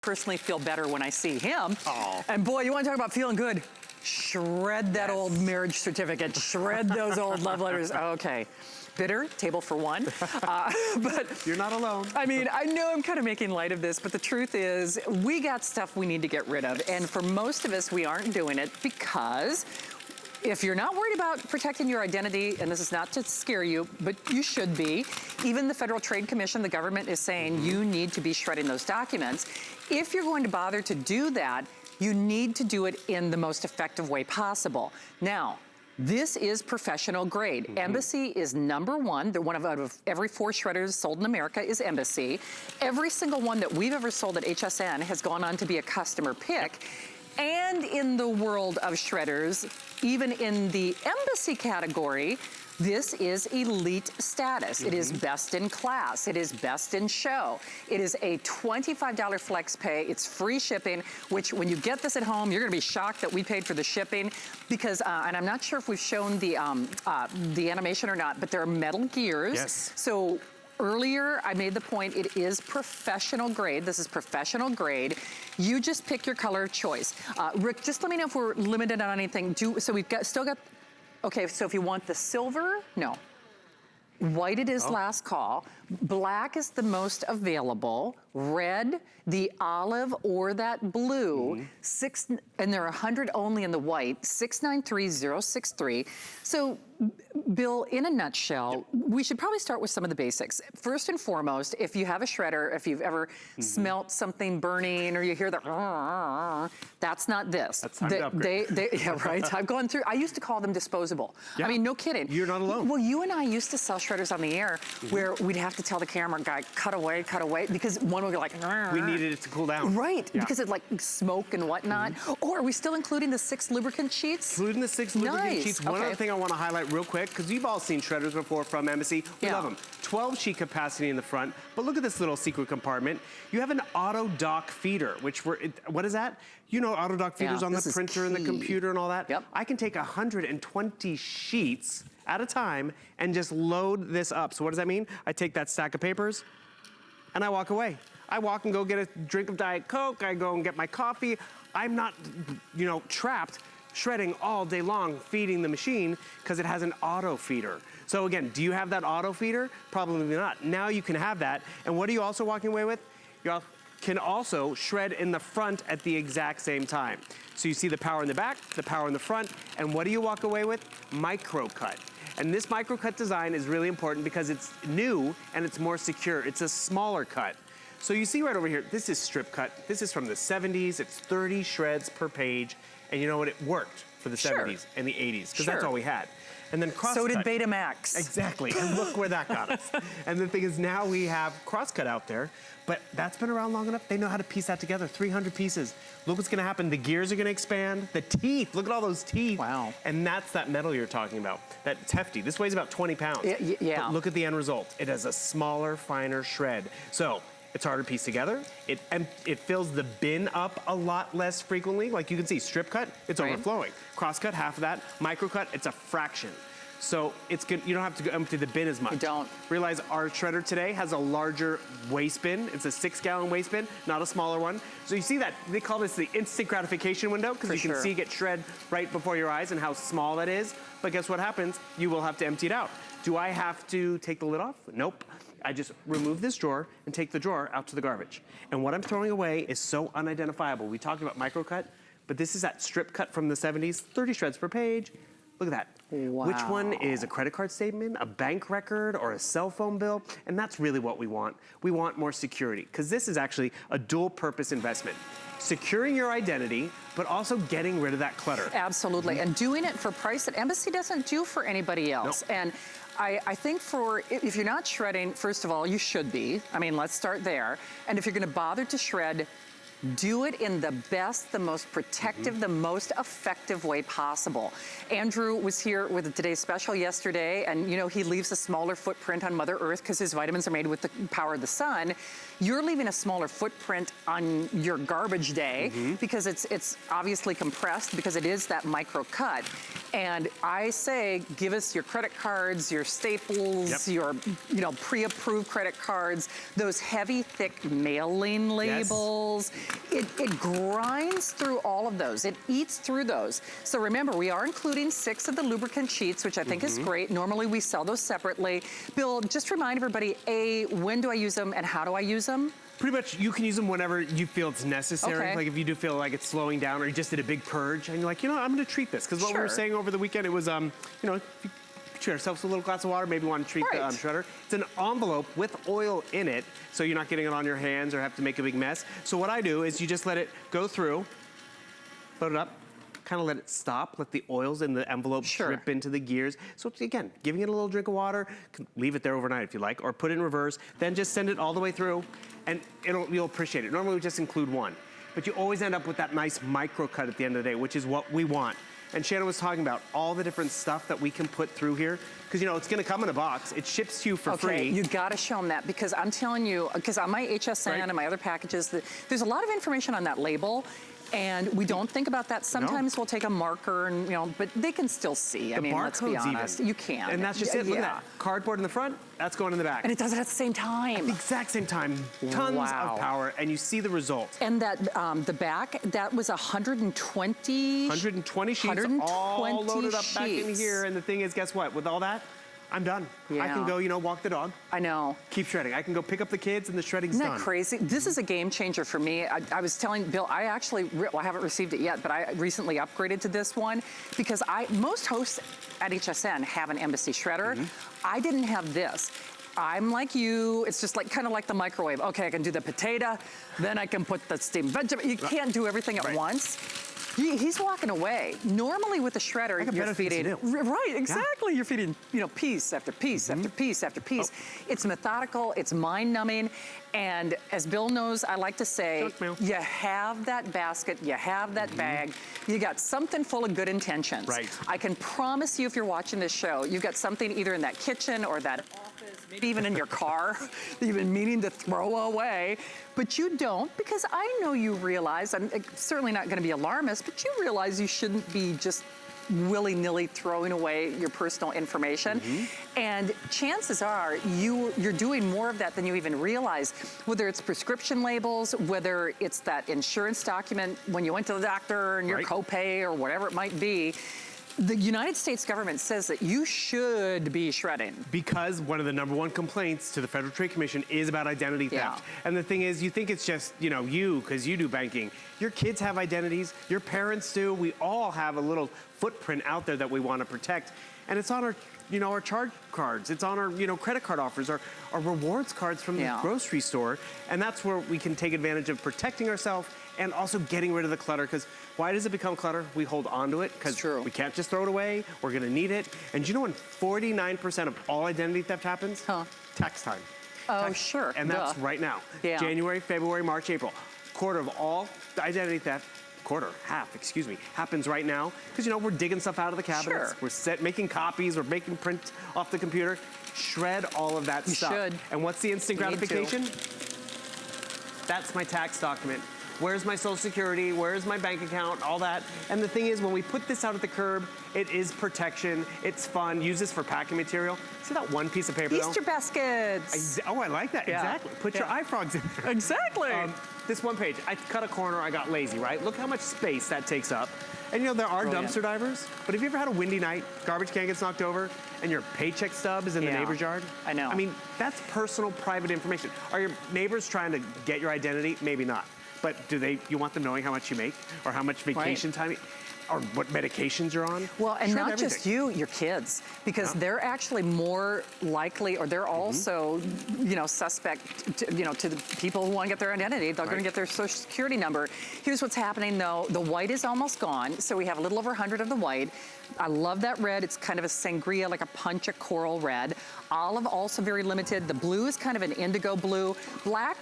personally feel better when I see him. Oh. And boy, you want to talk about feeling good? Shred that old marriage certificate. Shred those old love letters. Okay. Bitter, table for one. But you're not alone. I mean, I know I'm kind of making light of this, but the truth is we got stuff we need to get rid of. And for most of us, we aren't doing it because if you're not worried about protecting your identity, and this is not to scare you, but you should be, even the Federal Trade Commission, the government is saying you need to be shredding those documents. If you're going to bother to do that, you need to do it in the most effective way possible. Now, this is professional grade. Embassy is #1. They're one of out of every 4 shredders sold in America is Embassy. Every single one that we've ever sold at HSN has gone on to be a customer pick. And in the world of shredders, even in the Embassy category, this is elite status. It is best in class. It is best in show. It is a $25 flex pay. It's free shipping, which when you get this at home, you're gonna be shocked that we paid for the shipping because, and I'm not sure if we've shown the animation or not, but there are metal gears. Yes. So earlier, I made the point, it is professional grade. This is professional grade. You just pick your color of choice. Rick, just let me know if we're limited on anything. So we've still got, okay, so if you want the silver, no. White it is last call. Black is the most available. Red, the olive or that blue. And there are 100 only in the white, 693063. So, Bill, in a nutshell, we should probably start with some of the basics. First and foremost, if you have a shredder, if you've ever smelt something burning or you hear the that's not this. That's time to upgrade. Yeah, right. I've gone through, I used to call them disposable. Yeah. I mean, no kidding. You're not alone. Well, you and I used to sell shredders on the air where we'd have to tell the camera guy, cut away, because one would be like, we needed it to cool down. right, because it like smoke and whatnot. Oh, are we still including the 6 lubricant sheets? Including the 6 lubricant sheets. One other thing I want to highlight real quick, because you've all seen shredders before from Embassy. We love them. 12 sheet capacity in the front, but look at this little secret compartment. You have an auto dock feeder, which what is that? You know auto dock feeders on the printer and the computer and all that. Yep. I can take 120 sheets at a time and just load this up. So what does that mean? I take that stack of papers and I walk away. I walk and go get a drink of Diet Coke. I go and get my coffee. I'm not, trapped shredding all day long, feeding the machine because it has an auto feeder. So again, do you have that auto feeder? Probably not. Now you can have that. And what are you also walking away with? You can also shred in the front at the exact same time. So you see the power in the back, the power in the front, and what do you walk away with? Micro cut. And this micro cut design is really important because it's new and it's more secure. It's a smaller cut. So you see right over here, this is strip cut. This is from the 70s. It's 30 shreds per page. And you know what? It worked for the 70s and the 80s because that's all we had. And then crosscut. So did Betamax. Exactly, and look where that got us. And the thing is now we have crosscut out there, but that's been around long enough. They know how to piece that together, 300 pieces. Look what's gonna happen. The gears are gonna expand. The teeth, look at all those teeth. Wow. And that's that metal you're talking about. That's hefty. This weighs about 20 pounds. Yeah. But look at the end result. It has a smaller, finer shred. So it's harder to piece together. It fills the bin up a lot less frequently. Like you can see, strip cut, it's overflowing. Cross cut, half of that. Micro cut, it's a fraction. So it's good. You don't have to go empty the bin as much. You don't. Realize our shredder today has a larger waste bin. It's a 6-gallon waste bin, not a smaller one. So you see that, they call this the instant gratification window because you can see it get shred right before your eyes and how small that is. But guess what happens? You will have to empty it out. Do I have to take the lid off? Nope. I just remove this drawer and take the drawer out to the garbage. And what I'm throwing away is so unidentifiable. We talked about micro cut, but this is that strip cut from the 70s, 30 shreds per page. Look at that. Wow. Which one is a credit card statement, a bank record, or a cell phone bill? And that's really what we want. We want more security, because this is actually a dual purpose investment. Securing your identity, but also getting rid of that clutter. Absolutely, and doing it for a price that Embassy doesn't do for anybody else. Nope. And I think if you're not shredding, first of all, you should be. I mean, let's start there. And if you're gonna bother to shred, do it in the best, the most protective, the most effective way possible. Andrew was here with today's special yesterday, and he leaves a smaller footprint on Mother Earth because his vitamins are made with the power of the sun. You're leaving a smaller footprint on your garbage day because it's obviously compressed because it is that micro cut. And I say, give us your credit cards, your Staples, your pre-approved credit cards, those heavy, thick mailing labels. It grinds through all of those. It eats through those. So remember, we are including 6 of the lubricant sheets, which I think is great. Normally we sell those separately. Bill, just remind everybody, when do I use them and how do I use them? Pretty much, you can use them whenever you feel it's necessary. Okay. Like if you do feel like it's slowing down, or you just did a big purge, and you're like, you know, I'm going to treat this. Because what we were Sure. saying over the weekend, it was, you know, if you treat ourselves with a little glass of water, maybe want to treat the Right. shredder. It's an envelope with oil in it, so you're not getting it on your hands or have to make a big mess. So what I do is you just let it go through, load it up, kind of let it stop, let the oils in the envelope Sure. drip into the gears. So it's, again, giving it a little drink of water, leave it there overnight if you like, or put it in reverse, then just send it all the way through, and you'll appreciate it. Normally we just include one, but you always end up with that nice micro cut at the end of the day, which is what we want. And Shannon was talking about all the different stuff that we can put through here, because you know it's going to come in a box. It ships to you for free. You got to show them that, because I'm telling you, because on my HSN Right. and my other packages, there's a lot of information on that label. And we don't think about that. Sometimes we'll take a marker and, you know, but they can still see. I mean, let's be barcode's honest. even. You can. And that's just it. Look at that. Cardboard in the front, that's going in the back. And it does it at the same time. The exact same time. Tons Wow. of power, and you see the result. And that the back, that was 120. 120 sheets all 120 loaded up back in sheets. here. And the thing is, guess what? With all that, I'm done. I Yeah. can go, you know, walk the dog, I know. keep shredding. I can go pick up the kids, and the shredding's Isn't done. that crazy? This is a game changer for me. I was telling Bill, I actually, well, I haven't received it yet, but I recently upgraded to this one because most hosts at HSN have an Embassy shredder. I didn't have this. I'm like you, it's just like kind of like the microwave. Okay, I can do the potato, then I can put the steamed vegetable. You can't do everything at Right. once. He's walking away. Normally with the shredder, got you're better things to feeding, do. right, exactly. You're feeding, you know, piece after piece after piece after piece. It's methodical, it's mind-numbing, and as Bill knows, I like to say, Junk mail. you have that basket, you have that bag, you got something full of good intentions. Right. I can promise you, if you're watching this show, you've got something either in that kitchen or that office, maybe even in your car that you've been meaning to throw away, but you don't, because I know you realize, I'm certainly not gonna be alarmist, but you realize you shouldn't be just willy-nilly throwing away your personal information. And chances are you're doing more of that than you even realize, whether it's prescription labels, whether it's that insurance document when you went to the doctor and your Right. copay or whatever it might be. The United States government says that you should be shredding. Because one of the #1 complaints to the Federal Trade Commission is about identity theft. Yeah. And the thing is, you think it's just, you know, you, because you do banking. Your kids have identities, your parents do. We all have a little footprint out there that we want to protect. And it's on our, you know, our charge cards. It's on our, you know, credit card offers, our rewards cards from the Yeah. grocery store. And that's where we can take advantage of protecting ourselves and also getting rid of the clutter. Because why does it become clutter? We hold on to it because true. we can't just throw it away. We're going to need it. And do you know when 49% of all identity theft happens? Huh. Tax time. Oh, sure. And that's Duh. right now. Yeah. January, February, March, April. Quarter of all identity theft, half, excuse me, happens right now. Because, you know, we're digging stuff out of the cabinets. Sure. We're making copies. We're making prints off the computer. Shred all of that You stuff. should. And what's the instant You need to. gratification? That's my tax document. Where's my Social Security? Where's my bank account? All that. And the thing is, when we put this out at the curb, it is protection. It's fun. Use this for packing material. See that one piece of paper, though? Easter baskets. Oh, I like that. Yeah. Exactly. Put your Yeah. iFrogs in there. Exactly. This one page, I cut a corner, I got lazy, right? Look how much space that takes up. And you know, there are Brilliant. dumpster divers, but have you ever had a windy night, garbage can gets knocked over, and your paycheck stub is in the Yeah. neighbor's yard? I know. I mean, that's personal, private information. Are your neighbors trying to get your identity? Maybe not. But you want them knowing how much you make, or how much vacation time, or what medications you're on? Well, and Shred not just everything. you, your kids, because they're actually more likely, or they're also, you know, suspect, to the people who want to get their identity. They're going to Right. get their Social Security number. Here's what's happening, though. The white is almost gone, so we have a little over 100 of the white. I love that red. It's kind of a sangria, like a punch of coral red. Olive, also very limited. The blue is kind of an indigo blue. Black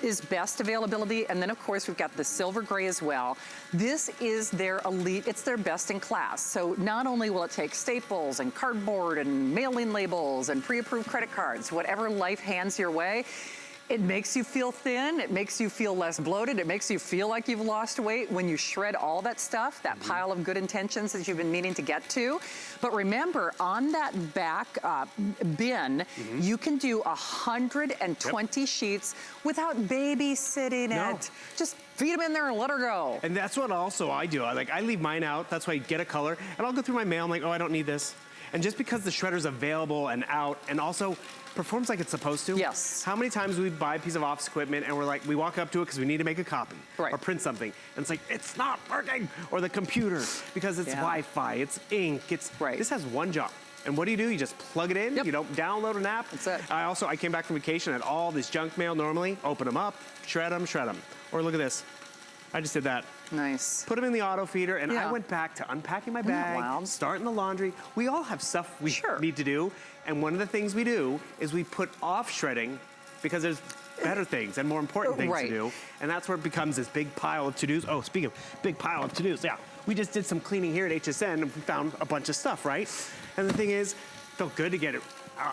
is best availability, and then, of course, we've got the silver gray as well. This is their elite. It's their best in class. So not only will it take staples and cardboard and mailing labels and pre-approved credit cards, whatever life hands your way, It makes you feel thin. It makes you feel less bloated. It makes you feel like you've lost weight when you shred all that stuff, that pile of good intentions that you've been meaning to get to. But remember, on that back bin, you can do 120 sheets without babysitting it. Just feed them in there and let her go. And that's what also I do. I leave mine out. That's why I get a color. And I'll go through my mail. I'm like, oh, I don't need this. And just because the shredder's available and out and also performs like it's supposed to. Yes. How many times we buy a piece of office equipment and we're like, we walk up to it because we need to make a copy or print something. And it's like, it's not working. Or the computer because it's Wi-Fi, it's ink, it's, this has one job. And what do? You just plug it in. You don't download an app. That's it. I came back from vacation, had all this junk mail normally, open them up, shred them. Or look at this. I just did that. Nice. Put them in the auto feeder, and I went back to unpacking my bag, starting the laundry. We all have stuff we need to do, and one of the things we do is we put off shredding because there's better things and more important things to do, and that's where it becomes this big pile of to-dos. Oh, speaking of big pile of to-dos, we just did some cleaning here at HSN, and we found a bunch of stuff, right? And the thing is, it felt good to get it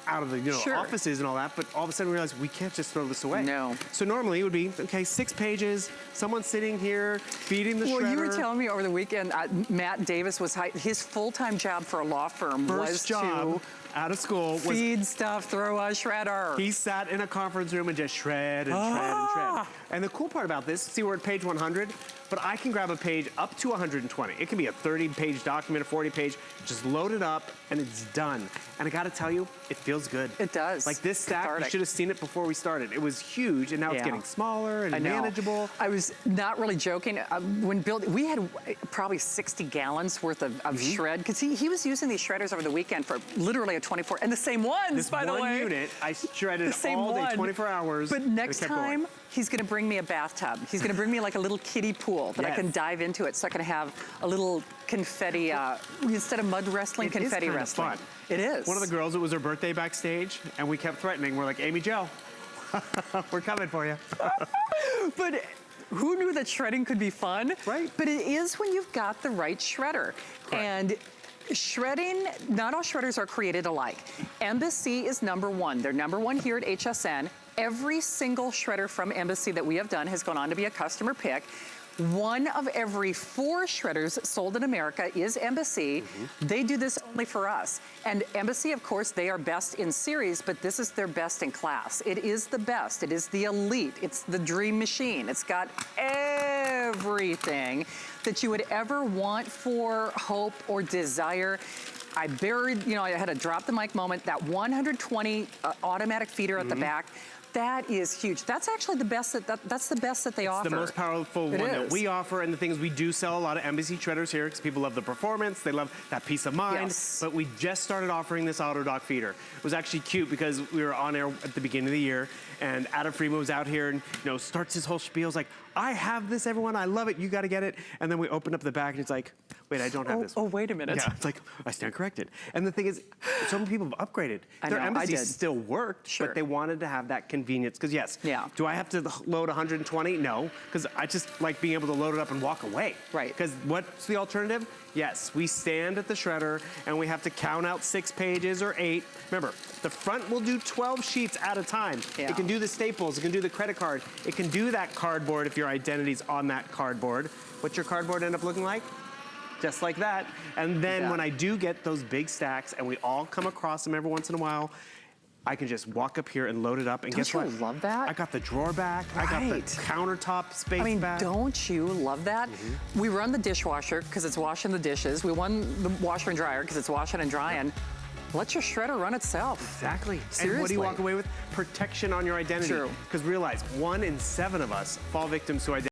out of the offices and all that, but all of a sudden we realized we can't just throw this away. No. So normally it would be, okay, 6 pages, someone sitting here, feeding the shredder. Well, you were telling me over the weekend, Matt Davis was, his full-time job for a law firm was to out of school was feed stuff through a shredder. He sat in a conference room and just shred and shred and shred. And the cool part about this, see we're at page 100, but I can grab a page up to 120. It can be a 30-page document, a 40-page, just load it up and it's done. And I gotta tell you, it feels good. It does. Like this stack, you should have seen it before we started. It was huge and now it's getting smaller and manageable. I was not really joking. When we had probably 60 gallons worth of shred, because he was using these shredders over the weekend for literally a 24, and the same ones, by the way. This one unit, I shredded all day, 24 hours. But next time, he's gonna bring me a bathtub. He's gonna bring me like a little kiddie pool that I can dive into it, so I can have a little confetti, instead of mud wrestling, confetti wrestling. Fun. It is. One of the girls, it was her birthday backstage, and we kept threatening. We're like, Amy Jo, we're coming for you. But who knew that shredding could be fun? Right. But it is when you've got the right shredder. And shredding, not all shredders are created alike. Embassy is #1. They're #1 here at HSN. Every single shredder from Embassy that we have done has gone on to be a customer pick. 1 of every 4 shredders sold in America is Embassy. They do this only for us. And Embassy, of course, they are best in series, but this is their best in class. It is the best. It is the elite. It's the dream machine. It's got everything that you would ever want for, hope, or desire. I buried, I had a drop the mic moment, that 120 automatic feeder at the back. That is huge. That's actually the best that's the best that they offer. It's the most powerful one that we offer, and the thing is we do sell a lot of Embassy shredders here because people love the performance, they love that peace of mind. Yes. But we just started offering this auto dock feeder. It was actually cute because we were on air at the beginning of the year, and Adam Freeman was out here and starts his whole spiel. He's like, I have this, everyone, I love it, you gotta get it. And then we opened up the back and it's like, wait, I don't have this. Oh, wait a minute. Yeah, it's like, I stand corrected. And the thing is, so many people have upgraded. Their Embassy still worked, but they wanted to have that convenience. Because yes, do I have to load 120? No, because I just like being able to load it up and walk away. Right. Because what's the alternative? Yes, we stand at the shredder and we have to count out 6 pages or 8. Remember, the front will do 12 sheets at a time. It can do the staples, it can do the credit card, it can do that cardboard if your identity's on that cardboard. What's your cardboard end up looking like? Just like that. And then when I do get those big stacks and we all come across them every once in a while, I can just walk up here and load it up, and guess what? Don't you love that? I got the drawer back. I got the countertop space back. Don't you love that? We run the dishwasher because it's washing the dishes. We run the washer and dryer because it's washing and drying. Let your shredder run itself. Exactly. Seriously. And what do you walk away with? Protection on your identity. True. Because realize 1 in 7 of us fall victims to identity.